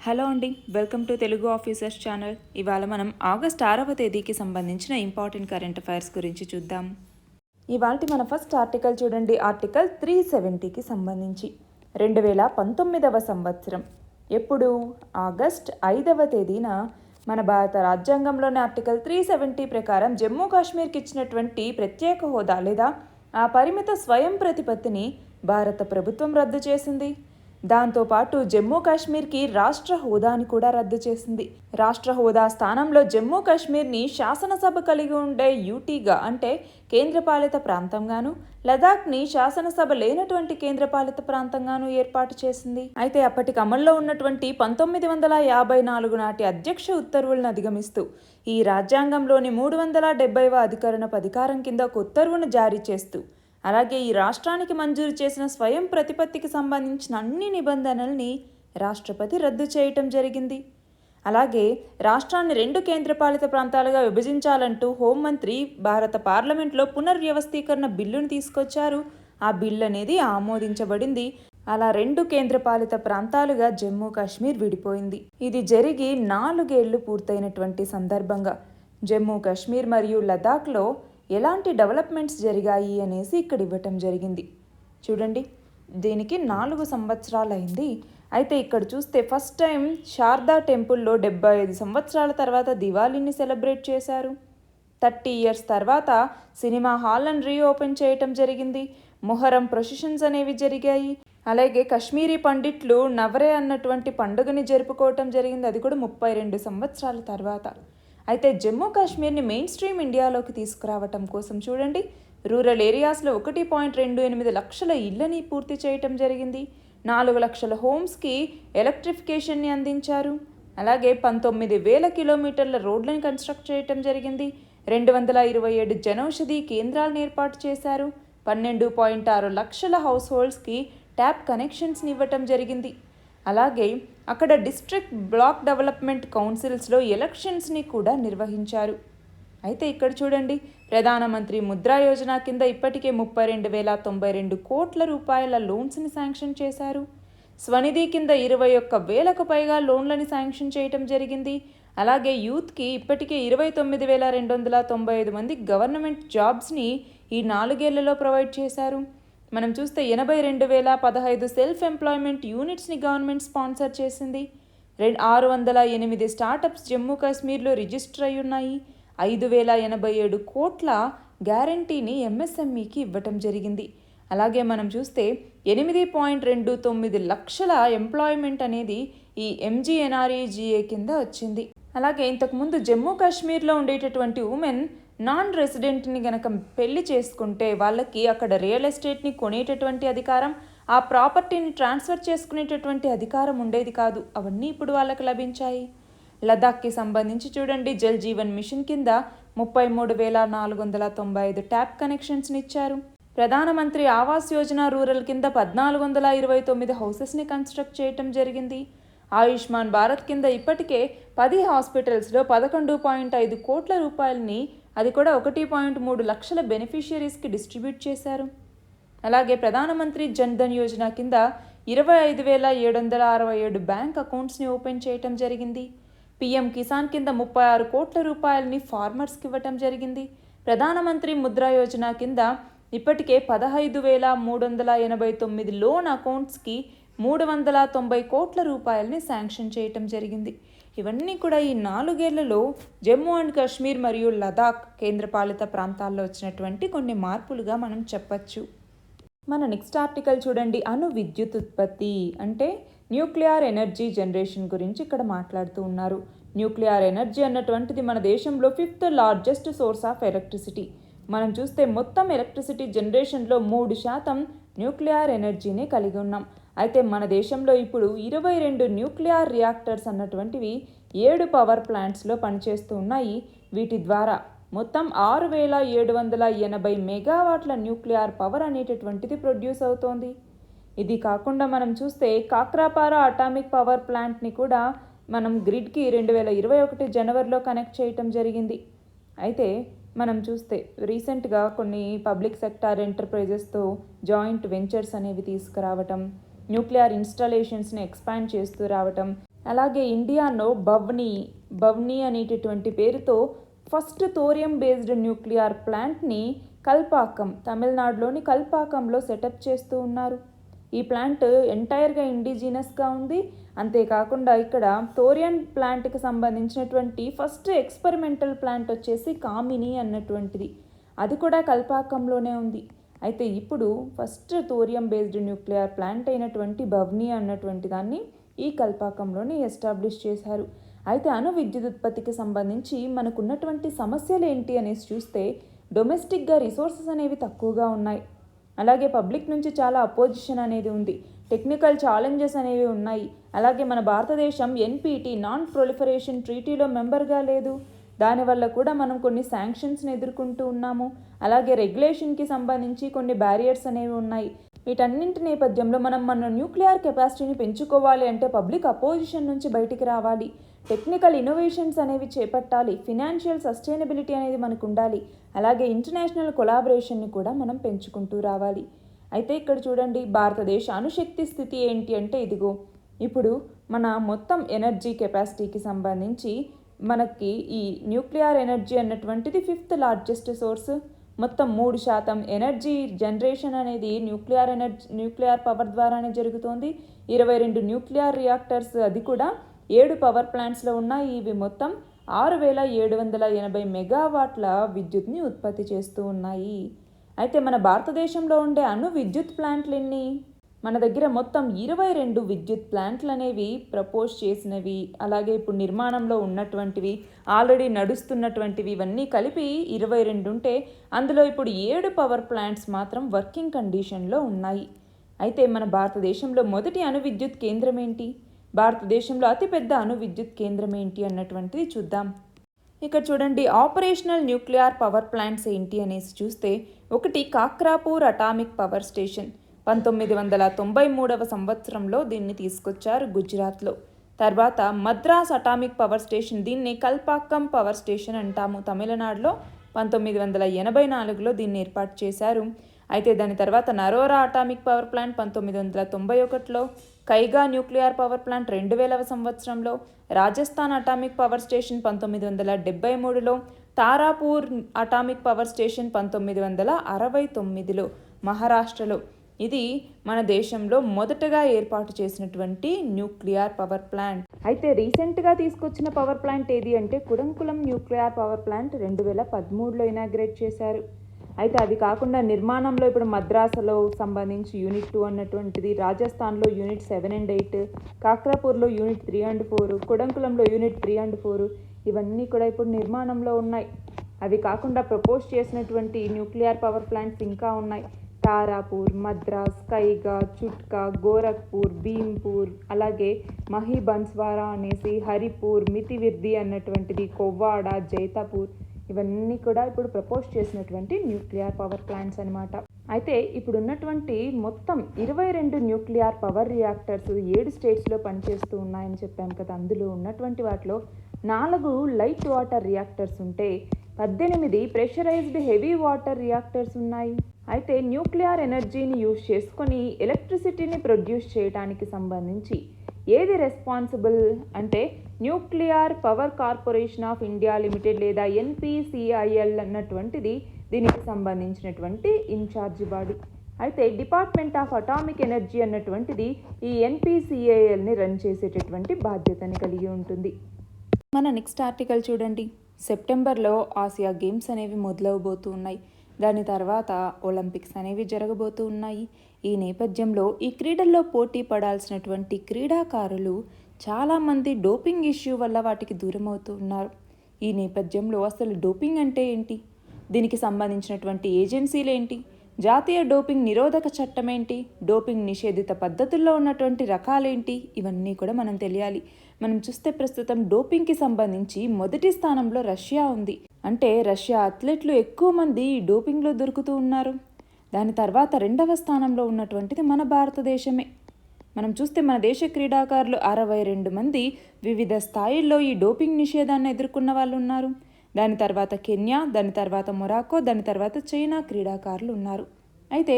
Hello అండి, welcome to Telugu officers channel. ఇవాళ మనం ఆగస్ట్ 6వ తేదీకి సంబంధించిన ఇంపార్టెంట్ కరెంట్ అఫైర్స్ గురించి చూద్దాం. ఇవాళ మన ఫస్ట్ ఆర్టికల్ చూడండి. ఆర్టికల్ 370కి సంబంధించి 2019వ సంవత్సరం ఎప్పుడు ఆగస్ట్ 5వ తేదీన మన భారత రాజ్యాంగంలోని ఆర్టికల్ 370 ప్రకారం జమ్మూ కాశ్మీర్కి ఇచ్చినటువంటి ప్రత్యేక హోదా లేదా ఆ పరిమిత స్వయం ప్రతిపత్తిని భారత ప్రభుత్వం రద్దు చేసింది. దాంతోపాటు జమ్మూ కాశ్మీర్కి రాష్ట్ర హోదాని కూడా రద్దు చేసింది. రాష్ట్ర హోదా స్థానంలో జమ్మూ కాశ్మీర్ని శాసనసభ కలిగి ఉండే యూటీగా అంటే కేంద్రపాలిత ప్రాంతంగాను, లదాఖ్ని శాసనసభ లేనటువంటి కేంద్రపాలిత ప్రాంతంగాను ఏర్పాటు చేసింది. అయితే అప్పటికి అమల్లో ఉన్నటువంటి 1954 నాటి అధ్యక్ష ఉత్తర్వులను అధిగమిస్తూ ఈ రాజ్యాంగంలోని 370వ అధికరణపు అధికారం కింద ఒక ఉత్తర్వును జారీ చేస్తూ అలాగే ఈ రాష్ట్రానికి మంజూరు చేసిన స్వయం ప్రతిపత్తికి సంబంధించిన అన్ని నిబంధనల్ని రాష్ట్రపతి రద్దు చేయటం జరిగింది. అలాగే రాష్ట్రాన్ని 2 కేంద్రపాలిత ప్రాంతాలుగా విభజించాలంటూ హోంమంత్రి భారత పార్లమెంట్లో పునర్వ్యవస్థీకరణ బిల్లును తీసుకొచ్చారు. ఆ బిల్లు అనేది ఆమోదించబడింది. అలా 2 కేంద్రపాలిత ప్రాంతాలుగా జమ్మూ కాశ్మీర్ విడిపోయింది. ఇది జరిగి 4 ఏళ్లు పూర్తయినటువంటి సందర్భంగా జమ్మూ కాశ్మీర్ మరియు లదాఖ్లో ఎలాంటి డెవలప్మెంట్స్ జరిగాయి అనేసి ఇక్కడ ఇవ్వటం జరిగింది. చూడండి, దీనికి 4 సంవత్సరాలు అయింది. అయితే ఇక్కడ చూస్తే ఫస్ట్ టైం శారదా టెంపుల్లో 75 సంవత్సరాల తర్వాత దివాళీని సెలబ్రేట్ చేశారు. 30 ఇయర్స్ తర్వాత సినిమా హాల్ని రీఓపెన్ చేయటం జరిగింది. మొహరం ప్రొసెషన్స్ అనేవి జరిగాయి. అలాగే కశ్మీరీ పండిట్లు నవరే అన్నటువంటి పండుగని జరుపుకోవటం జరిగింది. అది కూడా 32 సంవత్సరాల తర్వాత. అయితే జమ్మూ కాశ్మీర్ని మెయిన్ స్ట్రీమ్ ఇండియాలోకి తీసుకురావటం కోసం చూడండి, రూరల్ ఏరియాస్లో 1.28 లక్షల ఇళ్లని పూర్తి చేయటం జరిగింది. 4 లక్షల హోమ్స్కి ఎలక్ట్రిఫికేషన్ని అందించారు. అలాగే 19,000 కిలోమీటర్ల రోడ్లను కన్స్ట్రక్ట్ చేయటం జరిగింది. 227 జనౌషధి కేంద్రాలను ఏర్పాటు చేశారు. 12.6 లక్షల హౌస్ హోల్డ్స్కి ట్యాప్ కనెక్షన్స్ని ఇవ్వటం జరిగింది. అలాగే అక్కడ డిస్ట్రిక్ట్ బ్లాక్ డెవలప్మెంట్ కౌన్సిల్స్లో ఎలక్షన్స్ని కూడా నిర్వహించారు. అయితే ఇక్కడ చూడండి, ప్రధానమంత్రి ముద్రా యోజన కింద ఇప్పటికే 32,092 కోట్ల రూపాయల లోన్స్ని శాంక్షన్ చేశారు. స్వనిధి కింద 21,000కు పైగా లోన్లని శాంక్షన్ చేయటం జరిగింది. అలాగే యూత్కి ఇప్పటికే 29,295 మంది గవర్నమెంట్ జాబ్స్ని ఈ 4 ఏళ్లలో ప్రొవైడ్ చేశారు. మనం చూస్తే 82,015 సెల్ఫ్ ఎంప్లాయ్మెంట్ యూనిట్స్ని గవర్నమెంట్ స్పాన్సర్ చేసింది. 608 స్టార్టప్స్ జమ్మూ కాశ్మీర్లో రిజిస్టర్ అయి ఉన్నాయి. 5,087 కోట్ల గ్యారంటీని ఎంఎస్ఎంఈకి ఇవ్వటం జరిగింది. అలాగే మనం చూస్తే 8.29 లక్షల ఎంప్లాయ్మెంట్ అనేది ఈ ఎంజీఎన్ఆర్ఈజీఏ కింద వచ్చింది. అలాగే ఇంతకుముందు జమ్మూ కాశ్మీర్లో ఉండేటటువంటి ఉమెన్ నాన్ రెసిడెంట్ని గనక పెళ్లి చేసుకుంటే వాళ్ళకి అక్కడ రియల్ ఎస్టేట్ని కొనేటటువంటి అధికారం, ఆ ప్రాపర్టీని ట్రాన్స్ఫర్ చేసుకునేటటువంటి అధికారం ఉండేది కాదు. అవన్నీ ఇప్పుడు వాళ్ళకి లభించాయి. లదాఖ్కి సంబంధించి చూడండి, జల్ జీవన్ మిషన్ కింద 33,495 ట్యాప్ కనెక్షన్స్ని ఇచ్చారు. ప్రధానమంత్రి ఆవాస్ యోజన రూరల్ కింద 1,429 హౌసెస్ని కన్స్ట్రక్ట్ చేయటం జరిగింది. ఆయుష్మాన్ భారత్ కింద ఇప్పటికే 10 హాస్పిటల్స్లో 11.5 కోట్ల రూపాయలని, అది కూడా 1.3 లక్షల బెనిఫిషియరీస్కి డిస్ట్రిబ్యూట్ చేశారు. అలాగే ప్రధానమంత్రి జన్ధన్ యోజన కింద 25,767 బ్యాంక్ అకౌంట్స్ని ఓపెన్ చేయటం జరిగింది. పీఎం కిసాన్ కింద 36 కోట్ల రూపాయలని ఫార్మర్స్కి ఇవ్వటం జరిగింది. ప్రధానమంత్రి ముద్రా యోజన కింద ఇప్పటికే 15,389 లోన్ అకౌంట్స్కి 390 కోట్ల రూపాయలని శాంక్షన్ చేయటం జరిగింది. ఇవన్నీ కూడా ఈ 4 ఏళ్లలో జమ్మూ అండ్ కాశ్మీర్ మరియు లదాఖ్ కేంద్రపాలిత ప్రాంతాల్లో వచ్చినటువంటి కొన్ని మార్పులుగా మనం చెప్పచ్చు. మన నెక్స్ట్ ఆర్టికల్ చూడండి, అణు విద్యుత్ ఉత్పత్తి అంటే న్యూక్లియర్ ఎనర్జీ జనరేషన్ గురించి ఇక్కడ మాట్లాడుతూ ఉన్నారు. న్యూక్లియర్ ఎనర్జీ అన్నటువంటిది మన దేశంలో 5th largest source of electricity. మనం చూస్తే మొత్తం ఎలక్ట్రిసిటీ జనరేషన్లో 3% న్యూక్లియర్ ఎనర్జీని కలిగి ఉన్నాం. అయితే మన దేశంలో ఇప్పుడు 22 న్యూక్లియర్ రియాక్టర్స్ అన్నటువంటివి 7 పవర్ ప్లాంట్స్లో పనిచేస్తూ ఉన్నాయి. వీటి ద్వారా మొత్తం 6,780 మెగావాట్ల న్యూక్లియర్ పవర్ అనేటటువంటిది ప్రొడ్యూస్ అవుతోంది. ఇది కాకుండా మనం చూస్తే కాక్రాపారా అటామిక్ పవర్ ప్లాంట్ని కూడా మనం గ్రిడ్కి 2021 జనవరిలో కనెక్ట్ చేయటం జరిగింది. అయితే మనం చూస్తే రీసెంట్గా కొన్ని పబ్లిక్ సెక్టార్ ఎంటర్ప్రైజెస్తో జాయింట్ వెంచర్స్ అనేవి తీసుకురావటం, న్యూక్లియర్ ఇన్స్టాలేషన్స్ని ఎక్స్పాండ్ చేస్తూ రావటం, అలాగే ఇండియాలో భవ్ని అనేటటువంటి పేరుతో ఫస్ట్ థోరియం బేస్డ్ న్యూక్లియర్ ప్లాంట్ని కల్పాకం, తమిళనాడులోని కల్పాకంలో సెటప్ చేస్తూ ఉన్నారు. ఈ ప్లాంట్ ఎంటైర్గా ఇండిజినస్గా ఉంది. అంతేకాకుండా ఇక్కడ థోరియన్ ప్లాంట్కి సంబంధించినటువంటి ఫస్ట్ ఎక్స్పెరిమెంటల్ ప్లాంట్ వచ్చేసి కామిని అన్నటువంటిది, అది కూడా కల్పాకంలోనే ఉంది. అయితే ఇప్పుడు first thorium based nuclear plant అయినటువంటి భవ్ని అన్నటువంటి దాన్ని ఈ కల్పాకంలోనే ఎస్టాబ్లిష్ చేశారు. అయితే అణు విద్యుత్ ఉత్పత్తికి సంబంధించి మనకున్నటువంటి సమస్యలు ఏంటి అనేసి చూస్తే డొమెస్టిక్గా రిసోర్సెస్ అనేవి తక్కువగా ఉన్నాయి. అలాగే పబ్లిక్ నుంచి చాలా అపోజిషన్ అనేది ఉంది. టెక్నికల్ ఛాలెంజెస్ అనేవి ఉన్నాయి. అలాగే మన భారతదేశం ఎన్పిటి నాన్ ప్రొలిఫరేషన్ ట్రీటీలో మెంబర్గా లేదు. దానివల్ల కూడా మనం కొన్ని శాంక్షన్స్ని ఎదుర్కొంటూ ఉన్నాము. అలాగే రెగ్యులేషన్కి సంబంధించి కొన్ని బ్యారియర్స్ అనేవి ఉన్నాయి. వీటన్నింటి నేపథ్యంలో మనం మన న్యూక్లియర్ కెపాసిటీని పెంచుకోవాలి అంటే పబ్లిక్ అపోజిషన్ నుంచి బయటికి రావాలి. టెక్నికల్ ఇన్నోవేషన్స్ అనేవి చేపట్టాలి. ఫినాన్షియల్ సస్టైనబిలిటీ అనేది మనకు ఉండాలి. అలాగే ఇంటర్నేషనల్ కొలాబరేషన్ని కూడా మనం పెంచుకుంటూ రావాలి. అయితే ఇక్కడ చూడండి, భారతదేశ అణుశక్తి స్థితి ఏంటి అంటే ఇదిగో. ఇప్పుడు మన మొత్తం ఎనర్జీ కెపాసిటీకి సంబంధించి మనకి ఈ న్యూక్లియర్ ఎనర్జీ అన్నటువంటిది 5th లార్జెస్ట్ సోర్స్. మొత్తం 3% ఎనర్జీ జనరేషన్ అనేది న్యూక్లియర్ పవర్ ద్వారానే జరుగుతోంది. 22 న్యూక్లియర్ రియాక్టర్స్, అది కూడా 7 పవర్ ప్లాంట్స్లో ఉన్నాయి. ఇవి మొత్తం 6780 మెగావాట్ల విద్యుత్ని ఉత్పత్తి చేస్తూ ఉన్నాయి. అయితే మన భారతదేశంలో ఉండే అణు విద్యుత్ ప్లాంట్లు ఎన్ని? మన దగ్గర మొత్తం 22 విద్యుత్ ప్లాంట్లు అనేవి ప్రపోజ్ చేసినవి, అలాగే ఇప్పుడు నిర్మాణంలో ఉన్నటువంటివి, ఆల్రెడీ నడుస్తున్నటువంటివి, ఇవన్నీ కలిపి 22 ఉంటే అందులో ఇప్పుడు 7 పవర్ ప్లాంట్స్ మాత్రం వర్కింగ్ కండిషన్లో ఉన్నాయి. అయితే మన భారతదేశంలో మొదటి అణు విద్యుత్ కేంద్రం ఏంటి? భారతదేశంలో అతిపెద్ద అణు విద్యుత్ కేంద్రం ఏంటి అన్నటువంటిది చూద్దాం. ఇక్కడ చూడండి, ఆపరేషనల్ న్యూక్లియర్ పవర్ ప్లాంట్స్ ఏంటి అనేసి చూస్తే, ఒకటి కాక్రాపూర్ అటామిక్ పవర్ స్టేషన్, 1993వ సంవత్సరంలో దీన్ని తీసుకొచ్చారు గుజరాత్లో. తర్వాత మద్రాస్ అటామిక్ పవర్ స్టేషన్, దీన్ని కల్పాక్కం పవర్ స్టేషన్ అంటాము, తమిళనాడులో 1984లో దీన్ని ఏర్పాటు చేశారు. అయితే దాని తర్వాత నరోరా అటామిక్ పవర్ ప్లాంట్ 1991లో, కైగా న్యూక్లియర్ పవర్ ప్లాంట్ 2000వ సంవత్సరంలో, రాజస్థాన్ అటామిక్ పవర్ స్టేషన్ 1973లో, తారాపూర్ అటామిక్ పవర్ స్టేషన్ 1969లో మహారాష్ట్రలో. ఇది మన దేశంలో మొదటగా ఏర్పాటు చేసినటువంటి న్యూక్లియర్ పవర్ ప్లాంట్. అయితే రీసెంట్గా తీసుకొచ్చిన పవర్ ప్లాంట్ ఏది అంటే కుడంకులం న్యూక్లియర్ పవర్ ప్లాంట్ 2013లో ఇనాగ్రేట్ చేశారు. అయితే అది కాకుండా నిర్మాణంలో ఇప్పుడు మద్రాసులో సంబంధించి యూనిట్ 2 అన్నటువంటిది, రాజస్థాన్లో యూనిట్ 7 and 8, కాక్రాపూర్లో యూనిట్ 3 and 4, కుడంకులంలో యూనిట్ 3 and 4, ఇవన్నీ కూడా ఇప్పుడు నిర్మాణంలో ఉన్నాయి. అవి కాకుండా ప్రపోజ్ చేసినటువంటి న్యూక్లియర్ పవర్ ప్లాంట్స్ ఇంకా ఉన్నాయి. తారాపూర్, మద్రాస్, కైగా, చుట్కా, గోరఖ్పూర్, భీంపూర్, అలాగే మహీ బన్స్వారా అనేసి, హరిపూర్, మితివిర్ది అన్నటువంటిది, కొవ్వాడ, జైతాపూర్, ఇవన్నీ కూడా ఇప్పుడు ప్రపోజ్ చేసినటువంటి న్యూక్లియర్ పవర్ ప్లాంట్స్ అనమాట. అయితే ఇప్పుడు ఉన్నటువంటి మొత్తం 22 న్యూక్లియర్ పవర్ రియాక్టర్స్ 7 స్టేట్స్లో పనిచేస్తూ ఉన్నాయని చెప్పాం కదా. అందులో ఉన్నటువంటి వాటిలో 4 లైట్ వాటర్ రియాక్టర్స్ ఉంటే 18 ప్రెషరైజ్డ్ హెవీ వాటర్ రియాక్టర్స్ ఉన్నాయి. అయితే న్యూక్లియర్ ఎనర్జీని యూజ్ చేసుకొని ఎలక్ట్రిసిటీని ప్రొడ్యూస్ చేయడానికి సంబంధించి ఏది రెస్పాన్సిబుల్ అంటే nuclear power corporation of India limited లేదా NPCIL అన్నటువంటిది దీనికి సంబంధించినటువంటి ఇన్ఛార్జ్ బాడీ. అయితే డిపార్ట్మెంట్ ఆఫ్ అటామిక్ ఎనర్జీ అన్నటువంటిది ఈ NPCILని రన్ చేసేటటువంటి బాధ్యతని కలిగి ఉంటుంది. మన నెక్స్ట్ ఆర్టికల్ చూడండి. సెప్టెంబర్లో ఆసియా గేమ్స్ అనేవి మొదలవబోతూ ఉన్నాయి. దాని తర్వాత ఒలింపిక్స్ అనేవి జరగబోతూ ఉన్నాయి. ఈ నేపథ్యంలో ఈ క్రీడల్లో పోటీ పడాల్సినటువంటి క్రీడాకారులు చాలామంది డోపింగ్ ఇష్యూ వల్ల వాటికి దూరం అవుతూ ఉన్నారు. ఈ నేపథ్యంలో అసలు డోపింగ్ అంటే ఏంటి, దీనికి సంబంధించినటువంటి ఏజెన్సీలు ఏంటి, జాతీయ డోపింగ్ నిరోధక చట్టం ఏంటి, డోపింగ్ నిషేధిత పద్ధతుల్లో ఉన్నటువంటి రకాలేంటి, ఇవన్నీ కూడా మనం తెలియాలి. మనం చూస్తే ప్రస్తుతం డోపింగ్కి సంబంధించి మొదటి స్థానంలో రష్యా ఉంది. అంటే రష్యా అథ్లెట్లు ఎక్కువ మంది ఈ డోపింగ్లో దొరుకుతూ ఉన్నారు. దాని తర్వాత 2వ స్థానంలో ఉన్నటువంటిది మన భారతదేశమే. మనం చూస్తే మన దేశ క్రీడాకారులు 62 మంది వివిధ స్థాయిల్లో ఈ డోపింగ్ నిషేధాన్ని ఎదుర్కొన్న వాళ్ళు ఉన్నారు. దాని తర్వాత కెన్యా, దాని తర్వాత మొరాకో, దాని తర్వాత చైనా క్రీడాకారులు ఉన్నారు. అయితే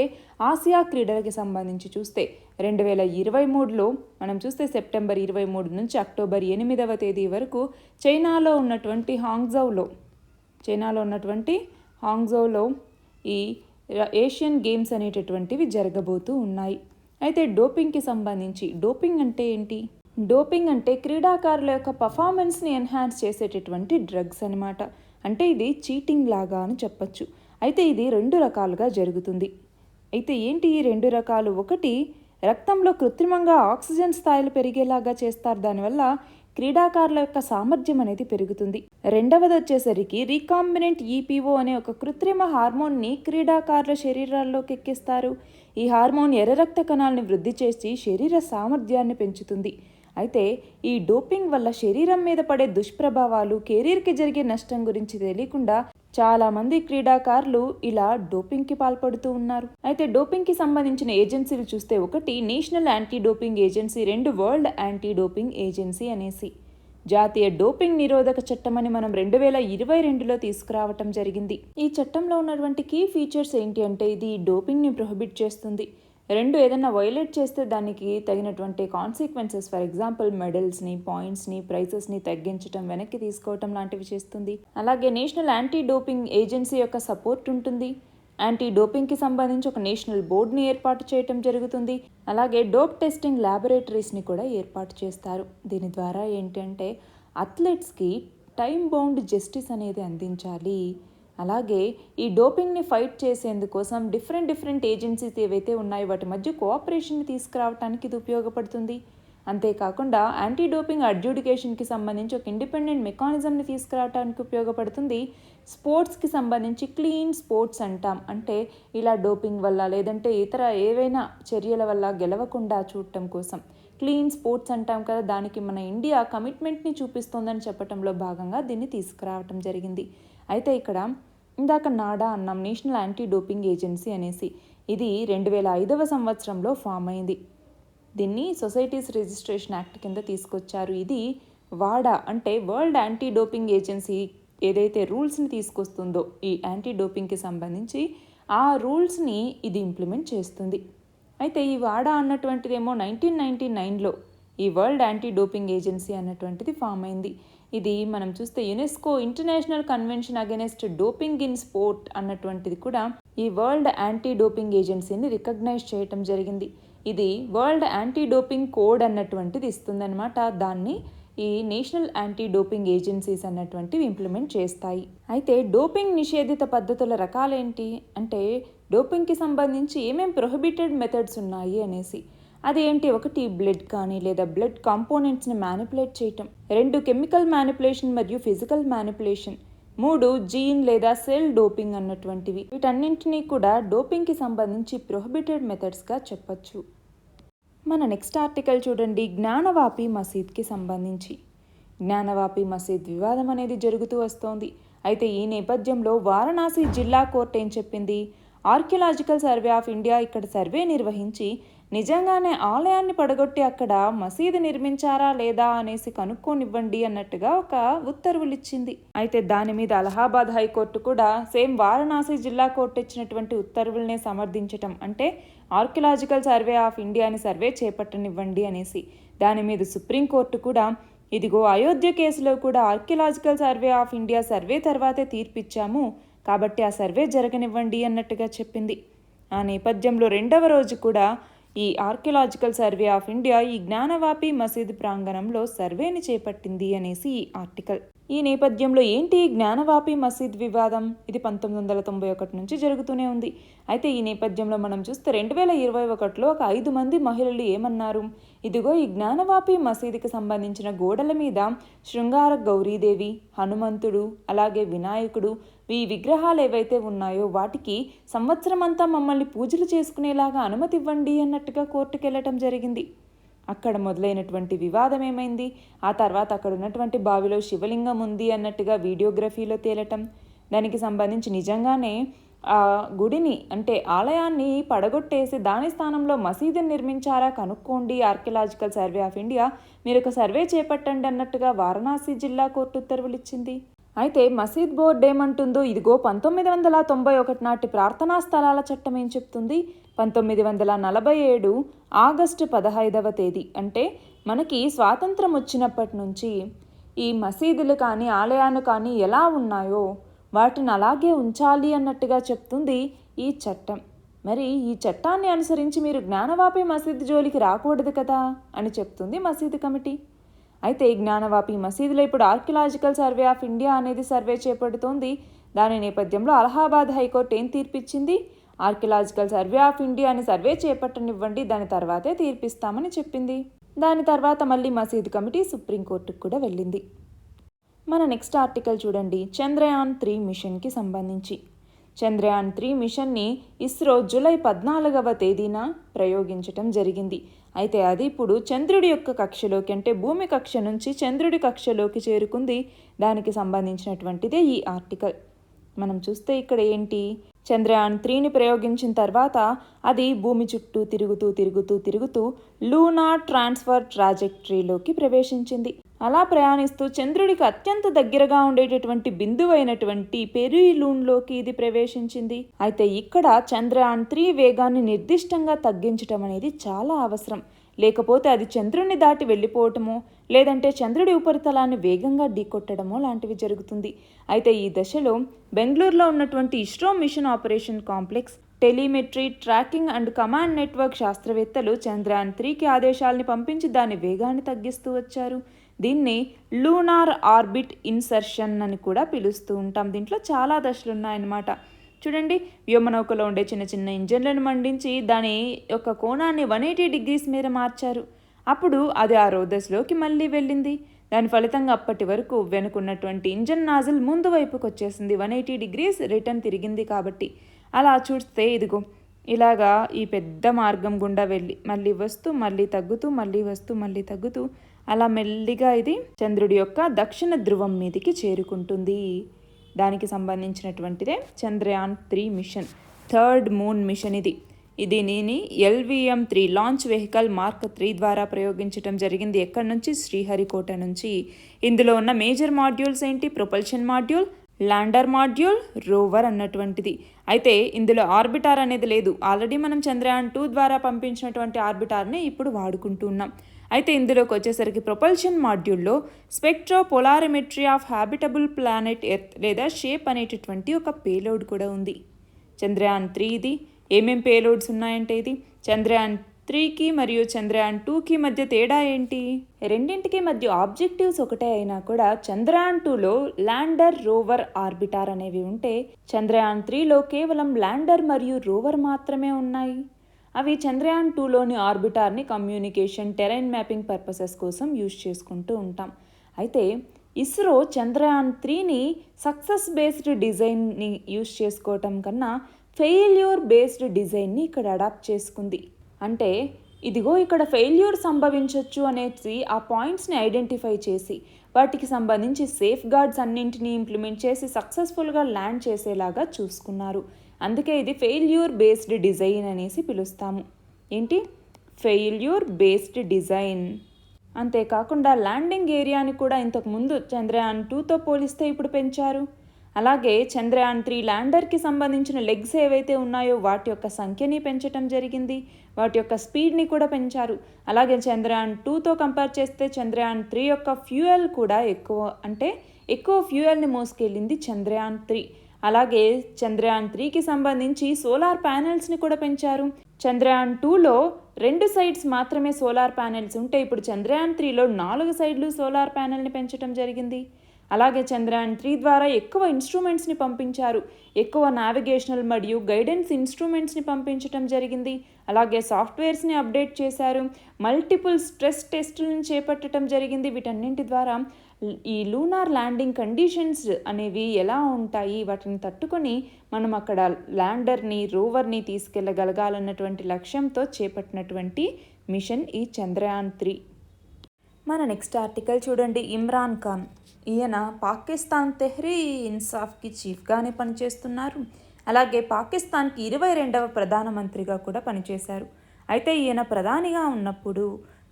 ఆసియా క్రీడలకి సంబంధించి చూస్తే 2023లో మనం చూస్తే సెప్టెంబర్ 23 నుంచి అక్టోబర్ 8వ తేదీ వరకు చైనాలో ఉన్నటువంటి హాంగ్జౌలో ఈ ఏషియన్ గేమ్స్ అనేటటువంటివి జరగబోతూ ఉన్నాయి. అయితే డోపింగ్కి సంబంధించి, డోపింగ్ అంటే ఏంటి? డోపింగ్ అంటే క్రీడాకారుల యొక్క పర్ఫార్మెన్స్ని ఎన్హాన్స్ చేసేటటువంటి డ్రగ్స్ అనమాట. అంటే ఇది చీటింగ్ లాగా అని చెప్పచ్చు. అయితే ఇది 2 రకాలుగా జరుగుతుంది. అయితే ఏంటి ఈ 2 రకాలు? ఒకటి, రక్తంలో కృత్రిమంగా ఆక్సిజన్ స్థాయిలు పెరిగేలాగా చేస్తారు. దానివల్ల క్రీడాకారుల యొక్క సామర్థ్యం అనేది పెరుగుతుంది. రెండవది వచ్చేసరికి రీకాంబినెంట్ ఈపీఓ అనే ఒక కృత్రిమ హార్మోన్ని క్రీడాకారుల శరీరాల్లోకి ఎక్కిస్తారు. ఈ హార్మోన్ ఎర్ర రక్త కణాలను వృద్ధి చేసి శరీర సామర్థ్యాన్ని పెంచుతుంది. అయితే ఈ డోపింగ్ వల్ల శరీరం మీద పడే దుష్ప్రభావాలు, కెరీర్కి జరిగే నష్టం గురించి తెలియకుండా చాలామంది క్రీడాకారులు ఇలా డోపింగ్కి పాల్పడుతూ ఉన్నారు. అయితే డోపింగ్కి సంబంధించిన ఏజెన్సీలు చూస్తే, ఒకటి national anti doping agency, 2 world anti doping agency అనేసి. జాతీయ డోపింగ్ నిరోధక చట్టం అని మనం 2022లో తీసుకురావటం జరిగింది. ఈ చట్టంలో ఉన్నటువంటి కీ ఫీచర్స్ ఏంటి అంటే, ఇది డోపింగ్ని ప్రొహిబిట్ చేస్తుంది. 2, ఏదైనా వైలేట్ చేస్తే దానికి తగినటువంటి కాన్సిక్వెన్సెస్, ఫర్ ఎగ్జాంపుల్ మెడల్స్ని, పాయింట్స్ని, ప్రైజెస్ని తగ్గించడం, వెనక్కి తీసుకోవటం లాంటివి చేస్తుంది. అలాగే నేషనల్ యాంటీ డోపింగ్ ఏజెన్సీ యొక్క సపోర్ట్ ఉంటుంది. యాంటీ డోపింగ్కి సంబంధించి ఒక నేషనల్ బోర్డుని ఏర్పాటు చేయటం జరుగుతుంది. అలాగే డోప్ టెస్టింగ్ ల్యాబొరేటరీస్ని కూడా ఏర్పాటు చేస్తారు. దీని ద్వారా ఏంటంటే అథ్లెట్స్కి టైం బౌండ్ జస్టిస్ అనేది అందించాలి. అలాగే ఈ డోపింగ్ని ఫైట్ చేసేందుకోసం డిఫరెంట్ ఏజెన్సీస్ ఏవైతే ఉన్నాయో వాటి మధ్య కోఆపరేషన్ని తీసుకురావడానికి ఇది ఉపయోగపడుతుంది. అంతేకాకుండా యాంటీ డోపింగ్ అడ్జుడికేషన్కి సంబంధించి ఒక ఇండిపెండెంట్ మెకానిజంని తీసుకురావడానికి ఉపయోగపడుతుంది. స్పోర్ట్స్కి సంబంధించి క్లీన్ స్పోర్ట్స్ అంటాం. అంటే ఇలా డోపింగ్ వల్ల లేదంటే ఇతర ఏవైనా చర్యల వల్ల గెలవకుండా చూడటం కోసం క్లీన్ స్పోర్ట్స్ అంటాం కదా, దానికి మన ఇండియా కమిట్మెంట్ని చూపిస్తోందని చెప్పడంలో భాగంగా దీన్ని తీసుకురావటం జరిగింది. అయితే ఇక్కడ ఇందాక నాడా అన్నాం, నేషనల్ యాంటీ డోపింగ్ ఏజెన్సీ అనేసి. ఇది 2005వ సంవత్సరంలో ఫామ్ అయింది. దీన్ని సొసైటీస్ రిజిస్ట్రేషన్ యాక్ట్ కింద తీసుకొచ్చారు. ఇది వాడా అంటే వరల్డ్ యాంటీ డోపింగ్ ఏజెన్సీ ఏదైతే రూల్స్ని తీసుకొస్తుందో ఈ యాంటీ డోపింగ్కి సంబంధించి, ఆ రూల్స్ని ఇది ఇంప్లిమెంట్ చేస్తుంది. అయితే ఈ వాడా అన్నటువంటిదేమో 1999లో ఈ వరల్డ్ యాంటీ డోపింగ్ ఏజెన్సీ అన్నటువంటిది ఫామ్ అయింది. ఇది మనం చూస్తే UNESCO international convention against doping in sport అన్నటువంటిది కూడా ఈ వరల్డ్ యాంటీ డోపింగ్ ఏజెన్సీని రికగ్నైజ్ చేయటం జరిగింది. ఇది వరల్డ్ యాంటీ డోపింగ్ కోడ్ అన్నటువంటిది ఇస్తుందన్నమాట. దాన్ని ఈ నేషనల్ యాంటీ డోపింగ్ ఏజెన్సీస్ అన్నటువంటివి ఇంప్లిమెంట్ చేస్తాయి. అయితే డోపింగ్ నిషేధిత పద్ధతుల రకాలేంటి అంటే, డోపింగ్కి సంబంధించి ఏమేం ప్రొహిబిటెడ్ మెథడ్స్ ఉన్నాయి అనేసి. అదేంటి? ఒకటి, బ్లడ్ కానీ లేదా బ్లడ్ కాంపోనెంట్స్ని మ్యానిపులేట్ చేయటం. 2, కెమికల్ మ్యానిపులేషన్ మరియు ఫిజికల్ మ్యానిపులేషన్. 3, జీన్ లేదా సెల్ డోపింగ్ అన్నటువంటివి. వీటన్నింటినీ కూడా డోపింగ్కి సంబంధించి ప్రొహిబిటెడ్ మెథడ్స్గా చెప్పచ్చు. మన నెక్స్ట్ ఆర్టికల్ చూడండి, జ్ఞానవాపి మసీద్కి సంబంధించి. జ్ఞానవాపి మసీద్ వివాదం అనేది జరుగుతూ వస్తోంది. అయితే ఈ నేపథ్యంలో వారణాసి జిల్లా కోర్టు ఏం చెప్పింది? ఆర్కియలాజికల్ సర్వే ఆఫ్ ఇండియా ఇక్కడ సర్వే నిర్వహించి నిజంగానే ఆలయాన్ని పడగొట్టి అక్కడ మసీదు నిర్మించారా లేదా అనేసి కనుక్కోనివ్వండి అన్నట్టుగా ఒక ఉత్తర్వులు ఇచ్చింది. అయితే దాని మీద అలహాబాద్ హైకోర్టు కూడా సేమ్ వారణాసి జిల్లా కోర్టు ఇచ్చినటువంటి ఉత్తర్వులనే సమర్థించటం, అంటే ఆర్కియలాజికల్ సర్వే ఆఫ్ ఇండియాని సర్వే చేపట్టనివ్వండి అనేసి. దాని మీద సుప్రీంకోర్టు కూడా ఇదిగో అయోధ్య కేసులో కూడా archaeological survey of India survey తర్వాతే తీర్పిచ్చాము కాబట్టి ఆ సర్వే జరగనివ్వండి అన్నట్టుగా చెప్పింది. ఆ నేపథ్యంలో 2వ రోజు కూడా ఈ ఆర్కియలాజికల్ సర్వే ఆఫ్ ఇండియా ఈ జ్ఞానవాపి మసీదు ప్రాంగణంలో సర్వేని చేపట్టింది అనేసి ఈ ఆర్టికల్. ఈ నేపథ్యంలో ఏంటి జ్ఞానవాపి మసీద్ వివాదం? ఇది 1991 నుంచి జరుగుతూనే ఉంది. అయితే ఈ నేపథ్యంలో మనం చూస్తే 2021లో ఒక 5 మంది మహిళలు ఏమన్నారు? ఇదిగో ఈ జ్ఞానవాపి మసీదుకి సంబంధించిన గోడల మీద శృంగార గౌరీదేవి, హనుమంతుడు, అలాగే వినాయకుడు, ఈ విగ్రహాలు ఏవైతే ఉన్నాయో వాటికి సంవత్సరం అంతా మమ్మల్ని పూజలు చేసుకునేలాగా అనుమతి ఇవ్వండి అన్నట్టుగా కోర్టుకు వెళ్ళటం జరిగింది. అక్కడ మొదలైనటువంటి వివాదం ఏమైంది? ఆ తర్వాత అక్కడ ఉన్నటువంటి బావిలో శివలింగం ఉంది అన్నట్టుగా వీడియోగ్రఫీలో తేలటం, దానికి సంబంధించి నిజంగానే ఆ గుడిని అంటే ఆలయాన్ని పడగొట్టేసి దాని స్థానంలో మసీదుని నిర్మించారా కనుక్కోండి ఆర్కియలాజికల్ సర్వే ఆఫ్ ఇండియా, మీరు ఒక సర్వే చేపట్టండి అన్నట్టుగా వారణాసి జిల్లా కోర్టు ఉత్తర్వులు ఇచ్చింది. అయితే మసీద్ బోర్డు ఏమంటుందో ఇదిగో 1991 నాటి ప్రార్థనా స్థలాల చట్టం ఏం చెప్తుంది, 1947 ఆగస్టు 15వ తేదీ అంటే మనకి స్వాతంత్రం వచ్చినప్పటి నుంచి ఈ మసీదులు కానీ ఆలయాలు కానీ ఎలా ఉన్నాయో వాటిని అలాగే ఉంచాలి అన్నట్టుగా చెప్తుంది ఈ చట్టం. మరి ఈ చట్టాన్ని అనుసరించి మీరు జ్ఞానవాపి మసీదు జోలికి రాకూడదు కదా అని చెప్తుంది మసీదు కమిటీ. అయితే జ్ఞానవాపి మసీదులో ఇప్పుడు ఆర్కియలాజికల్ సర్వే ఆఫ్ ఇండియా అనేది సర్వే చేపడుతోంది. దాని నేపథ్యంలో అలహాబాద్ హైకోర్టు ఏం తీర్పిచ్చింది, ఆర్కియలాజికల్ సర్వే ఆఫ్ ఇండియాని సర్వే చేపట్టనివ్వండి, దాని తర్వాతే తీర్పిస్తామని చెప్పింది. దాని తర్వాత మళ్ళీ మసీదు కమిటీ సుప్రీంకోర్టుకు కూడా వెళ్ళింది. మన నెక్స్ట్ ఆర్టికల్ చూడండి, చంద్రయాన్ 3 మిషన్కి సంబంధించి. చంద్రయాన్ 3 మిషన్ని ఇస్రో జూలై 14వ తేదీన ప్రయోగించటం జరిగింది. అయితే అది ఇప్పుడు చంద్రుడి యొక్క కక్షలోకి అంటే భూమి కక్ష నుంచి చంద్రుడి కక్షలోకి చేరుకుంది. దానికి సంబంధించినటువంటిదే ఈ ఆర్టికల్. మనం చూస్తే ఇక్కడ ఏంటి, చంద్రయాన్ 3ని ప్రయోగించిన తర్వాత అది భూమి చుట్టూ తిరుగుతూ లూనార్ ట్రాన్స్ఫర్ ట్రాజెక్టరీలోకి ప్రవేశించింది. అలా ప్రయాణిస్తూ చంద్రుడికి అత్యంత దగ్గరగా ఉండేటటువంటి బిందువైనటువంటి పెరిలూన్లోకి ఇది ప్రవేశించింది. అయితే ఇక్కడ చంద్రయాన్ 3 వేగాన్ని నిర్దిష్టంగా తగ్గించటం అనేది చాలా అవసరం. లేకపోతే అది చంద్రుడిని దాటి వెళ్ళిపోవటమో లేదంటే చంద్రుడి ఉపరితలాన్ని వేగంగా ఢీకొట్టడమో లాంటివి జరుగుతుంది. అయితే ఈ దశలో బెంగళూరులో ఉన్నటువంటి ISRO mission operation complex, telemetry, tracking and command network శాస్త్రవేత్తలు చంద్రయాన్ 3కి ఆదేశాలని పంపించి దాని వేగాన్ని తగ్గిస్తూ వచ్చారు. దీన్ని లూనార్ ఆర్బిట్ ఇన్సర్షన్ అని కూడా పిలుస్తూ ఉంటాం. దీంట్లో చాలా దశలు ఉన్నాయన్నమాట. చూడండి, వ్యోమనౌకలో ఉండే చిన్న చిన్న ఇంజన్లను మండించి దాని యొక్క కోణాన్ని 180 డిగ్రీస్ మేర మార్చారు. అప్పుడు అది ఆ దశలోకి మళ్ళీ వెళ్ళింది. దాని ఫలితంగా అప్పటి వరకు వెనుకున్నటువంటి ఇంజన్ నాజిల్ ముందు వైపుకి వచ్చేసింది. 180 డిగ్రీస్ రిటర్న్ తిరిగింది. కాబట్టి అలా చూస్తే ఇదిగో ఇలాగా ఈ పెద్ద మార్గం గుండా వెళ్ళి మళ్ళీ వస్తూ మళ్ళీ తగ్గుతూ మళ్ళీ వస్తూ మళ్ళీ తగ్గుతూ అలా మెల్లిగా ఇది చంద్రుడి యొక్క దక్షిణ ధ్రువం మీదికి చేరుకుంటుంది. దానికి సంబంధించినటువంటిదే Chandrayaan 3 mission, third moon mission. దీనిని LVM-3 లాంచ్ వెహికల్ మార్క్ 3 ద్వారా ప్రయోగించడం జరిగింది. ఎక్కడి నుంచి, శ్రీహరికోట నుంచి. ఇందులో ఉన్న మేజర్ మాడ్యూల్స్ ఏంటి, propulsion module, lander module, rover అన్నటువంటిది. అయితే ఇందులో ఆర్బిటార్ అనేది లేదు. ఆల్రెడీ మనం చంద్రయాన్ 2 ద్వారా పంపించినటువంటి ఆర్బిటార్ని ఇప్పుడు వాడుకుంటున్నాం. అయితే ఇందులోకి వచ్చేసరికి ప్రొపల్షన్ మాడ్యూల్లో spectro polarimetry of habitable planet earth లేదా షేప్ అనేటటువంటి ఒక పేలోడ్ కూడా ఉంది. చంద్రయాన్ 3 ఇది ఏమేం పేలోడ్స్ ఉన్నాయంటే, ఇది చంద్రయాన్ 3కి మరియు చంద్రయాన్ 2కి మధ్య తేడా ఏంటి, రెండింటికి మధ్య ఆబ్జెక్టివ్స్ ఒకటే అయినా కూడా చంద్రయాన్ 2లో ల్యాండర్, రోవర్, ఆర్బిటార్ అనేవి ఉంటే చంద్రయాన్ 3లో కేవలం ల్యాండర్ మరియు రోవర్ మాత్రమే ఉన్నాయి. అవి చంద్రయాన్ 2లోని ఆర్బిటార్ని కమ్యూనికేషన్, టెరైన్ మ్యాపింగ్ పర్పసెస్ కోసం యూజ్ చేసుకుంటూ ఉంటాం. అయితే ఇస్రో చంద్రయాన్ 3ని సక్సెస్ బేస్డ్ డిజైన్ని యూజ్ చేసుకోవటం కన్నా ఫెయిల్యూర్ బేస్డ్ డిజైన్ని ఇక్కడ అడాప్ట్ చేసుకుంది. అంటే ఇదిగో ఇక్కడ ఫెయిల్యూర్ సంభవించవచ్చు అనేసి ఆ పాయింట్స్ని ఐడెంటిఫై చేసి వాటికి సంబంధించి సేఫ్ గార్డ్స్ అన్నింటినీ ఇంప్లిమెంట్ చేసి సక్సెస్ఫుల్గా ల్యాండ్ చేసేలాగా చూసుకున్నారు. అందుకే ఇది ఫెయిల్యూర్ బేస్డ్ డిజైన్ అనేసి పిలుస్తాము. ఏంటి, ఫెయిల్యూర్ బేస్డ్ డిజైన్. అంతేకాకుండా ల్యాండింగ్ ఏరియాని కూడా ఇంతకుముందు చంద్రయాన్ 2తో పోలిస్తే ఇప్పుడు పెంచారు. అలాగే చంద్రయాన్ 3 ల్యాండర్కి సంబంధించిన లెగ్స్ ఏవైతే ఉన్నాయో వాటి యొక్క సంఖ్యని పెంచడం జరిగింది. వాటి యొక్క స్పీడ్ని కూడా పెంచారు. అలాగే చంద్రయాన్ 2తో కంపేర్ చేస్తే చంద్రయాన్ 3 యొక్క ఫ్యూయల్ కూడా ఎక్కువ ఫ్యూయల్ని మోసుకెళ్ళింది చంద్రయాన్ 3. అలాగే చంద్రయాన్ 3కి సంబంధించి సోలార్ ప్యానెల్స్ని కూడా పెంచారు. చంద్రయాన్ 2లో 2 సైడ్స్ మాత్రమే సోలార్ ప్యానెల్స్ ఉంటే ఇప్పుడు చంద్రయాన్ 3లో 4 సైడ్లు సోలార్ ప్యానెల్ని పెంచడం జరిగింది. అలాగే చంద్రయాన్ 3 ద్వారా ఎక్కువ ఇన్స్ట్రుమెంట్స్ని పంపించారు. ఎక్కువ నావిగేషనల్ మరియు గైడెన్స్ ఇన్స్ట్రుమెంట్స్ని పంపించడం జరిగింది. అలాగే సాఫ్ట్వేర్స్ని అప్డేట్ చేశారు. మల్టిపుల్ స్ట్రెస్ టెస్టులను చేపట్టడం జరిగింది. వీటన్నింటి ద్వారా ఈ లూనార్ ల్యాండింగ్ కండిషన్స్ అనేవి ఎలా ఉంటాయి, వాటిని తట్టుకొని మనం అక్కడ ల్యాండర్ని, రోవర్ని తీసుకెళ్ళగలగాలన్నటువంటి లక్ష్యంతో చేపట్టినటువంటి మిషన్ ఈ చంద్రయాన్ 3. మన నెక్స్ట్ ఆర్టికల్ చూడండి, ఇమ్రాన్ ఖాన్. ఈయన పాకిస్తాన్ తెహ్రీ ఇన్సాఫ్కి చీఫ్గానే పనిచేస్తున్నారు. అలాగే పాకిస్తాన్కి 22వ ప్రధానమంత్రిగా కూడా పనిచేశారు. అయితే ఈయన ప్రధానిగా ఉన్నప్పుడు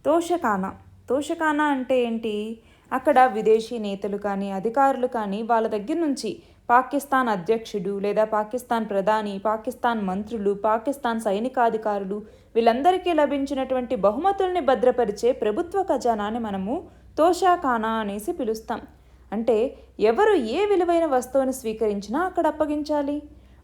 తోషఖానా అంటే ఏంటి, అక్కడ విదేశీ నేతలు కానీ అధికారులు కానీ వాళ్ళ దగ్గర నుంచి పాకిస్తాన్ అధ్యక్షుడు లేదా పాకిస్తాన్ ప్రధాని, పాకిస్తాన్ మంత్రులు, పాకిస్తాన్ సైనికాధికారులు వీళ్ళందరికీ లభించినటువంటి బహుమతుల్ని భద్రపరిచే ప్రభుత్వ ఖజానాని మనము తోషాఖానా అనేసి పిలుస్తాం. అంటే ఎవరు ఏ విలువైన వస్తువుని స్వీకరించినా అక్కడ అప్పగించాలి.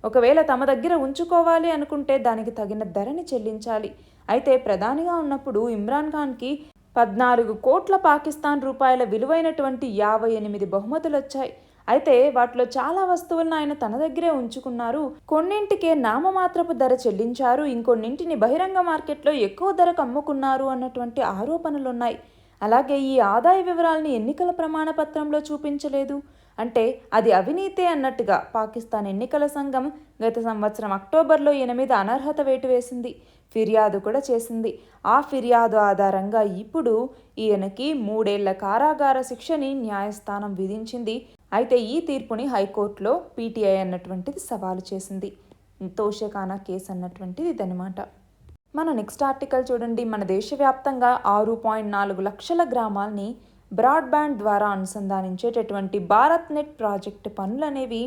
ఒకవేళ తమ దగ్గర ఉంచుకోవాలి అనుకుంటే దానికి తగిన ధరని చెల్లించాలి. అయితే ప్రధానిగా ఉన్నప్పుడు ఇమ్రాన్ ఖాన్కి 14 కోట్ల పాకిస్తాన్ రూపాయల విలువైనటువంటి 58 బహుమతులు వచ్చాయి. అయితే వాటిలో చాలా వస్తువులను ఆయన తన దగ్గరే ఉంచుకున్నారు. కొన్నింటికే నామమాత్రపు ధర చెల్లించారు, ఇంకొన్నింటిని బహిరంగ మార్కెట్లో ఎక్కువ ధరకు అమ్ముకున్నారు అన్నటువంటి ఆరోపణలున్నాయి. అలాగే ఈ ఆదాయ వివరాలని ఎన్నికల ప్రమాణ పత్రంలో చూపించలేదు. అంటే అది అవినీతే అన్నట్టుగా పాకిస్తాన్ ఎన్నికల సంఘం గత సంవత్సరం అక్టోబర్లో ఈయన మీద అనర్హత వేటు వేసింది, ఫిర్యాదు కూడా చేసింది. ఆ ఫిర్యాదు ఆధారంగా ఇప్పుడు ఈయనకి 3 ఏళ్ల కారాగార శిక్షని న్యాయస్థానం విధించింది. అయితే ఈ తీర్పుని హైకోర్టులో పీటీఐ అన్నటువంటిది సవాలు చేసింది. తోషాఖానా కేసు అన్నటువంటిది ఇదనమాట. మన నెక్స్ట్ ఆర్టికల్ చూడండి. మన దేశవ్యాప్తంగా 6.4 లక్షల గ్రామాల్ని బ్రాడ్బ్యాండ్ ద్వారా అనుసంధానించేటటువంటి భారత్ నెట్ ప్రాజెక్టు పనులు అనేవి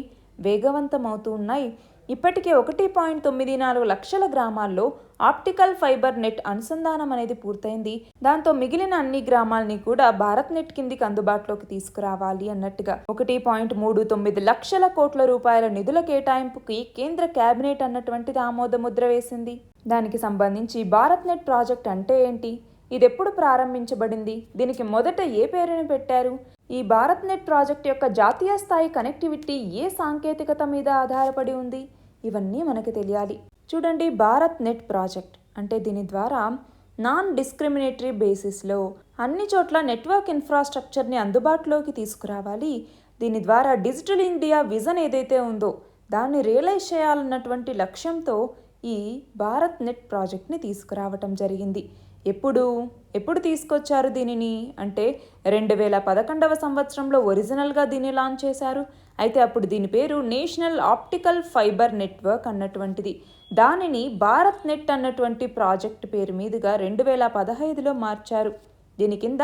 వేగవంతమవుతూ ఉన్నాయి. ఇప్పటికే 1.94 లక్షల గ్రామాల్లో ఆప్టికల్ ఫైబర్ నెట్ అనుసంధానం అనేది పూర్తయింది. దాంతో మిగిలిన అన్ని గ్రామాలని కూడా భారత్ నెట్ కిందికి అందుబాటులోకి తీసుకురావాలి అన్నట్టుగా 1.39 లక్షల కోట్ల రూపాయల నిధుల కేటాయింపుకి కేంద్ర కేబినెట్ అన్నటువంటిది ఆమోద ముద్ర వేసింది. దానికి సంబంధించి భారత్ నెట్ ప్రాజెక్ట్ అంటే ఏంటి, ఇది ఎప్పుడు ప్రారంభించబడింది, దీనికి మొదట ఏ పేరుని పెట్టారు, ఈ భారత్ నెట్ ప్రాజెక్ట్ యొక్క జాతీయ స్థాయి కనెక్టివిటీ ఏ సాంకేతికత మీద ఆధారపడి ఉంది, ఇవన్నీ మనకు తెలియాలి. చూడండి, భారత్ నెట్ ప్రాజెక్ట్ అంటే దీని ద్వారా నాన్ డిస్క్రిమినేటరీ బేసిస్లో అన్ని చోట్ల నెట్వర్క్ ఇన్ఫ్రాస్ట్రక్చర్ని అందుబాటులోకి తీసుకురావాలి. దీని ద్వారా డిజిటల్ ఇండియా విజన్ ఏదైతే ఉందో దాన్ని రియలైజ్ చేయాలన్నటువంటి లక్ష్యంతో ఈ భారత్ నెట్ ప్రాజెక్ట్ని తీసుకురావటం జరిగింది. ఎప్పుడు తీసుకొచ్చారు దీనిని అంటే 2011వ సంవత్సరంలో ఒరిజినల్గా దీన్ని లాంచ్ చేశారు. అయితే అప్పుడు దీని పేరు నేషనల్ ఆప్టికల్ ఫైబర్ నెట్వర్క్ అన్నటువంటిది. దానిని భారత్ నెట్ అన్నటువంటి ప్రాజెక్ట్ పేరు మీదుగా 2015లో మార్చారు. దీని కింద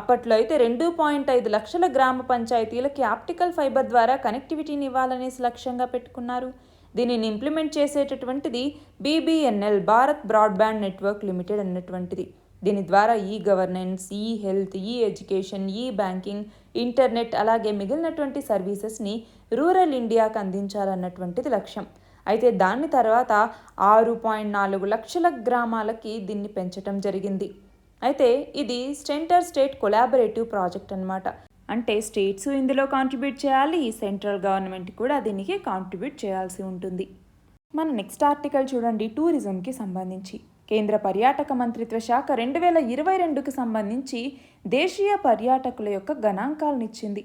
అప్పట్లో అయితే 2.5 లక్షల గ్రామ పంచాయతీలకి ఆప్టికల్ ఫైబర్ ద్వారా కనెక్టివిటీని ఇవ్వాలనేసి లక్ష్యంగా పెట్టుకున్నారు. దీనిని ఇంప్లిమెంట్ చేసేటటువంటిది BBNL, Bharat broadband network limited అన్నటువంటిది. దీని ద్వారా ఈ గవర్నెన్స్, ఈ హెల్త్, ఈ ఎడ్యుకేషన్, ఈ బ్యాంకింగ్, ఇంటర్నెట్ అలాగే మిగిలినటువంటి సర్వీసెస్ని రూరల్ ఇండియాకు అందించాలన్నటువంటిది లక్ష్యం. అయితే దాని తర్వాత 6.4 లక్షల గ్రామాలకి దీన్ని పెంచడం జరిగింది. అయితే ఇది సెంటర్ స్టేట్ కొలాబరేటివ్ ప్రాజెక్ట్ అన్నమాట. అంటే స్టేట్స్ ఇందులో కాంట్రిబ్యూట్ చేయాలి, సెంట్రల్ గవర్నమెంట్ కూడా దీనికి కాంట్రిబ్యూట్ చేయాల్సి ఉంటుంది. మన నెక్స్ట్ ఆర్టికల్ చూడండి. టూరిజంకి సంబంధించి కేంద్ర పర్యాటక మంత్రిత్వ శాఖ 2022కి సంబంధించి దేశీయ పర్యాటకుల యొక్క గణాంకాలను ఇచ్చింది.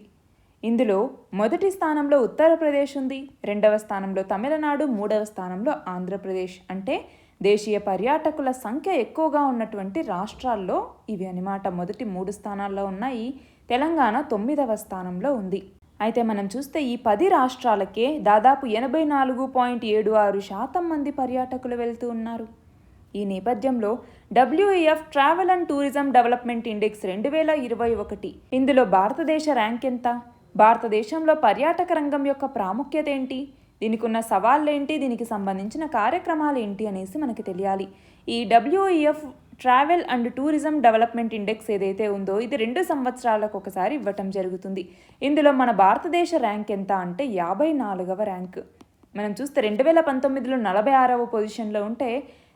ఇందులో మొదటి స్థానంలో ఉత్తరప్రదేశ్ ఉంది, 2వ స్థానంలో తమిళనాడు, 3వ స్థానంలో ఆంధ్రప్రదేశ్. అంటే దేశీయ పర్యాటకుల సంఖ్య ఎక్కువగా ఉన్నటువంటి రాష్ట్రాల్లో ఇవి అన్నమాట. మొదటి 3 స్థానాల్లో ఉన్నాయి. తెలంగాణ 9వ స్థానంలో ఉంది. అయితే మనం చూస్తే ఈ 10 రాష్ట్రాలకే దాదాపు 84.76% మంది పర్యాటకులు వెళ్తూ ఉన్నారు. ఈ నేపథ్యంలో WEF travel and tourism development index 2021 ఇందులో భారతదేశ ర్యాంక్ ఎంత, భారతదేశంలో పర్యాటక రంగం యొక్క ప్రాముఖ్యత ఏంటి, దీనికి ఉన్న సవాళ్ళేంటి, దీనికి సంబంధించిన కార్యక్రమాలు ఏంటి అనేసి మనకి తెలియాలి. ఈ WEF travel and tourism development index ఏదైతే ఉందో ఇది 2 సంవత్సరాలకు ఒకసారి ఇవ్వటం జరుగుతుంది. ఇందులో మన భారతదేశ ర్యాంక్ ఎంత అంటే 54వ ర్యాంక్. మనం చూస్తే 2019లో 46వ పొజిషన్లో ఉంటే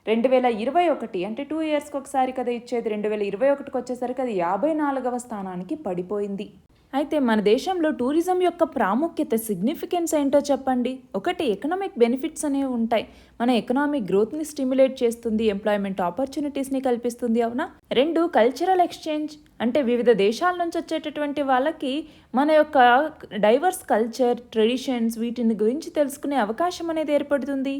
2021 అంటే 2 ఇయర్స్కి ఒకసారి కదా ఇచ్చేది, 2021కి వచ్చేసరికి అది 54వ స్థానానికి పడిపోయింది. అయితే మన దేశంలో టూరిజం యొక్క ప్రాముఖ్యత, సిగ్నిఫికెన్స్ ఏంటో చెప్పండి. ఒకటి, ఎకనామిక్ బెనిఫిట్స్ అనేవి ఉంటాయి. మన ఎకనామిక్ గ్రోత్ని స్టిమ్యులేట్ చేస్తుంది, ఎంప్లాయ్మెంట్ ఆపర్చునిటీస్ని కల్పిస్తుంది, అవునా. 2, కల్చరల్ ఎక్స్చేంజ్ అంటే వివిధ దేశాల నుంచి వచ్చేటటువంటి వాళ్ళకి మన యొక్క డైవర్స్ కల్చర్, ట్రెడిషన్స్ వీటిని గురించి తెలుసుకునే అవకాశం అనేది ఏర్పడుతుంది.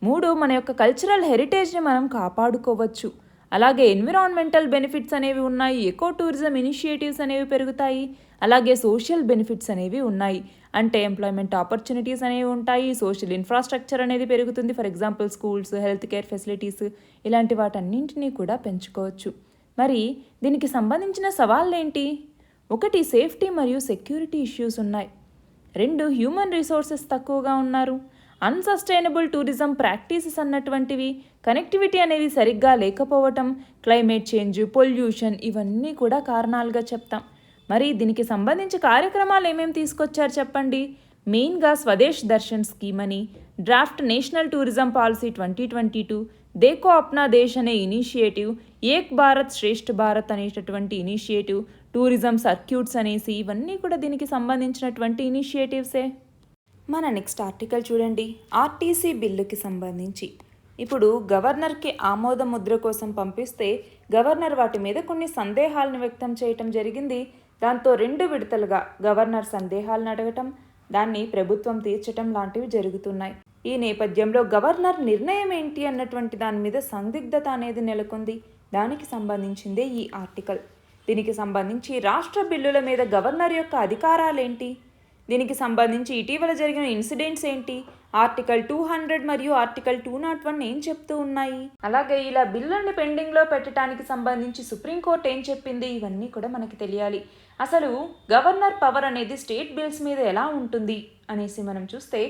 3, మన యొక్క కల్చరల్ హెరిటేజ్ని మనం కాపాడుకోవచ్చు. అలాగే ఎన్విరాన్మెంటల్ బెనిఫిట్స్ అనేవి ఉన్నాయి, ఎకో టూరిజం ఇనిషియేటివ్స్ అనేవి పెరుగుతాయి, అలాగే సోషల్ బెనిఫిట్స్ అనేవి ఉన్నాయి. అంటే ఎంప్లాయ్మెంట్ ఆపర్చునిటీస్ అనేవి ఉంటాయి, సోషల్ ఇన్ఫ్రాస్ట్రక్చర్ అనేది పెరుగుతుంది. For example schools, health care facilities ఇలాంటి వాటన్నింటినీ కూడా పెంచుకోవచ్చు. మరి దీనికి సంబంధించిన సవాళ్ళు ఏంటి? ఒకటి సేఫ్టీ మరియు సెక్యూరిటీ ఇష్యూస్ ఉన్నాయి. 2 హ్యూమన్ రిసోర్సెస్ తక్కువగా ఉన్నారు. అన్సస్టైనబుల్ టూరిజం ప్రాక్టీసెస్ అన్నటువంటివి, కనెక్టివిటీ అనేది సరిగ్గా లేకపోవటం, క్లైమేట్ చేంజ్, పొల్యూషన్ ఇవన్నీ కూడా కారణాలుగా చెప్తాం. మరి దీనికి సంబంధించి కార్యక్రమాలు ఏమేమి తీసుకొచ్చారు చెప్పండి. మెయిన్గా స్వదేశ్ దర్శన్ స్కీమ్ అని, draft national tourism policy 2022, దేకో Apna దేశ్ అనే ఇనిషియేటివ్, ఏక్ భారత్ శ్రేష్ఠ భారత్ అనేటటువంటి ఇనిషియేటివ్, టూరిజం సర్క్యూట్స్ అనేసి ఇవన్నీ కూడా దీనికి సంబంధించినటువంటి ఇనిషియేటివ్సే. మన నెక్స్ట్ ఆర్టికల్ చూడండి. ఆర్టీసీ బిల్లుకి సంబంధించి ఇప్పుడు గవర్నర్కి ఆమోద ముద్ర కోసం పంపిస్తే గవర్నర్ వాటి మీద కొన్ని సందేహాలను వ్యక్తం చేయటం జరిగింది. దాంతో 2 విడతలుగా గవర్నర్ సందేహాలను అడగటం, దాన్ని ప్రభుత్వం తీర్చటం లాంటివి జరుగుతున్నాయి. ఈ నేపథ్యంలో గవర్నర్ నిర్ణయం ఏంటి అన్నటువంటి దాని మీద సందిగ్ధత అనేది నెలకొంది. దానికి సంబంధించిందే ఈ ఆర్టికల్. దీనికి సంబంధించి రాష్ట్ర బిల్లుల మీద గవర్నర్ యొక్క అధికారాలేంటి, దీనికి సంబంధించి ఇటీవల జరిగిన ఇన్సిడెంట్స్ ఏంటి, ఆర్టికల్ 200 మరియు ఆర్టికల్ 201 ఏం చెప్తూ ఉన్నాయి, అలాగే ఇలా బిల్లుల్ని పెండింగ్లో పెట్టడానికి సంబంధించి సుప్రీంకోర్టు ఏం చెప్పింది, ఇవన్నీ కూడా మనకి తెలియాలి. అసలు గవర్నర్ పవర్ అనేది స్టేట్ బిల్స్ మీద ఎలా ఉంటుంది అనేసి మనం చూస్తే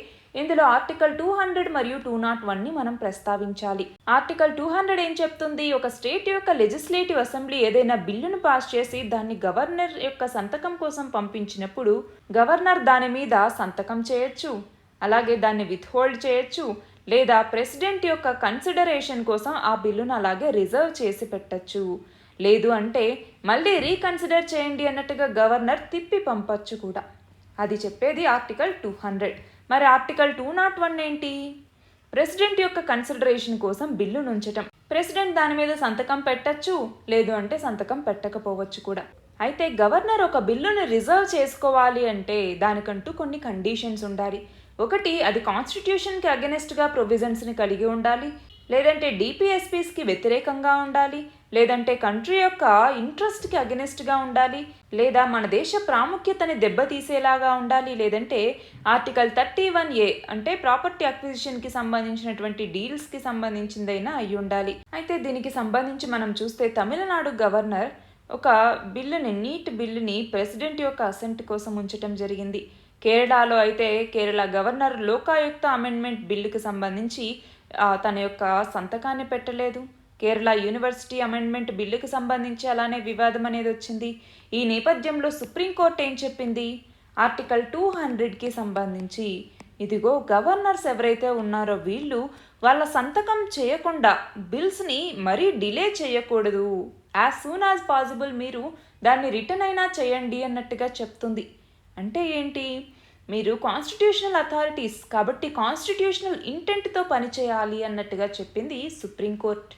ఇందులో ఆర్టికల్ 200 మరియు 201ని మనం ప్రస్తావించాలి. ఆర్టికల్ 200 ఏం చెప్తుంది, ఒక స్టేట్ యొక్క లెజిస్లేటివ్ అసెంబ్లీ ఏదైనా బిల్లును పాస్ చేసి దాన్ని గవర్నర్ యొక్క సంతకం కోసం పంపించినప్పుడు గవర్నర్ దాని మీద సంతకం చేయొచ్చు, అలాగే దాన్ని విత్హోల్డ్ చేయొచ్చు, లేదా ప్రెసిడెంట్ యొక్క కన్సిడరేషన్ కోసం ఆ బిల్లును అలాగే రిజర్వ్ చేసి పెట్టచ్చు. లేదు అంటే మళ్ళీ రీకన్సిడర్ చేయండి అన్నట్టుగా గవర్నర్ తిప్పి పంపచ్చు కూడా. అది చెప్పేది ఆర్టికల్ 200. మరి ఆర్టికల్ 201 ఏంటి, ప్రెసిడెంట్ యొక్క కన్సిడరేషన్ కోసం బిల్లును ఉంచటం. ప్రెసిడెంట్ దాని మీద సంతకం పెట్టచ్చు, లేదు అంటే సంతకం పెట్టకపోవచ్చు కూడా. అయితే గవర్నర్ ఒక బిల్లుని రిజర్వ్ చేసుకోవాలి అంటే దానికంటూ కొన్ని కండిషన్స్ ఉండాలి. ఒకటి, అది కాన్స్టిట్యూషన్కి అగెనెస్ట్గా ప్రొవిజన్స్ని కలిగి ఉండాలి, లేదంటే డిపిఎస్పీస్కి వ్యతిరేకంగా ఉండాలి, లేదంటే కంట్రీ యొక్క ఇంట్రెస్ట్కి అగెనెస్ట్గా ఉండాలి, లేదా మన దేశ ప్రాముఖ్యతని దెబ్బతీసేలాగా ఉండాలి, లేదంటే ఆర్టికల్ 31A అంటే ప్రాపర్టీ అక్విజిషన్కి సంబంధించినటువంటి డీల్స్కి సంబంధించిందైనా అయి ఉండాలి. అయితే దీనికి సంబంధించి మనం చూస్తే తమిళనాడు గవర్నర్ ఒక నీట్ బిల్లుని ప్రెసిడెంట్ యొక్క అసెంట్ కోసం ఉంచటం జరిగింది. కేరళలో అయితే కేరళ గవర్నర్ లోకాయుక్త అమెండ్మెంట్ బిల్లుకి సంబంధించి తన యొక్క సంతకాన్ని పెట్టలేదు. కేరళ యూనివర్సిటీ అమెండ్మెంట్ బిల్లుకి సంబంధించి అలానే వివాదం అనేది వచ్చింది. ఈ నేపథ్యంలో సుప్రీంకోర్టు ఏం చెప్పింది, ఆర్టికల్ 200కి సంబంధించి ఇదిగో గవర్నర్స్ ఎవరైతే ఉన్నారో వీళ్ళు వాళ్ళ సంతకం చేయకుండా బిల్స్ని మరీ డిలే చేయకూడదు, యాజ్ సూన్ యాజ్ పాసిబుల్ మీరు దాన్ని రిటర్న్ అయినా చేయండి అన్నట్టుగా చెప్తుంది. అంటే ఏంటి, మీరు కాన్స్టిట్యూషనల్ అథారిటీస్ కాబట్టి కాన్స్టిట్యూషనల్ ఇంటెంట్తో పనిచేయాలి అన్నట్టుగా చెప్పింది సుప్రీంకోర్టు.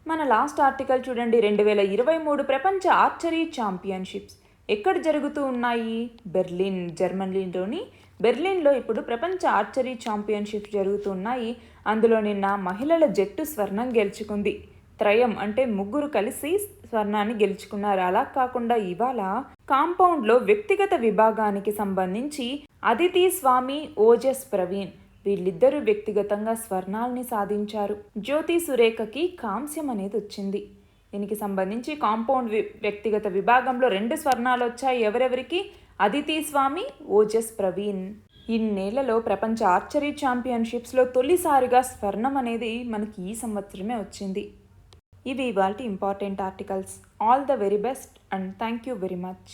మన లాస్ట్ ఆర్టికల్ చూడండి. 2023 ప్రపంచ ఆర్చరీ ఛాంపియన్షిప్స్ ఎక్కడ జరుగుతూ ఉన్నాయి, బెర్లిన్, జర్మనీలోని బెర్లిన్లో ఇప్పుడు ప్రపంచ ఆర్చరీ ఛాంపియన్షిప్స్ జరుగుతున్నాయి. అందులో నిన్న మహిళల జట్టు స్వర్ణం గెలుచుకుంది. త్రయం అంటే 3 కలిసి స్వర్ణాన్ని గెలుచుకున్నారు. అలా కాకుండా ఇవాళ కాంపౌండ్లో వ్యక్తిగత విభాగానికి సంబంధించి అదితి స్వామి, ఓజస్ ప్రవీణ్ వీళ్ళిద్దరూ వ్యక్తిగతంగా స్వర్ణాల్ని సాధించారు. జ్యోతి సురేఖకి కాంస్యం అనేది వచ్చింది. దీనికి సంబంధించి కాంపౌండ్ వ్యక్తిగత విభాగంలో 2 స్వర్ణాలు వచ్చాయి. ఎవరెవరికి, అదితి స్వామి, ఓజస్ ప్రవీణ్. ఇన్నేళ్లలో ప్రపంచ ఆర్చరీ ఛాంపియన్షిప్స్లో తొలిసారిగా స్వర్ణం అనేది మనకి ఈ సంవత్సరమే వచ్చింది. ఇవి ఇవాల్టి important articles. All the very best and thank you very much.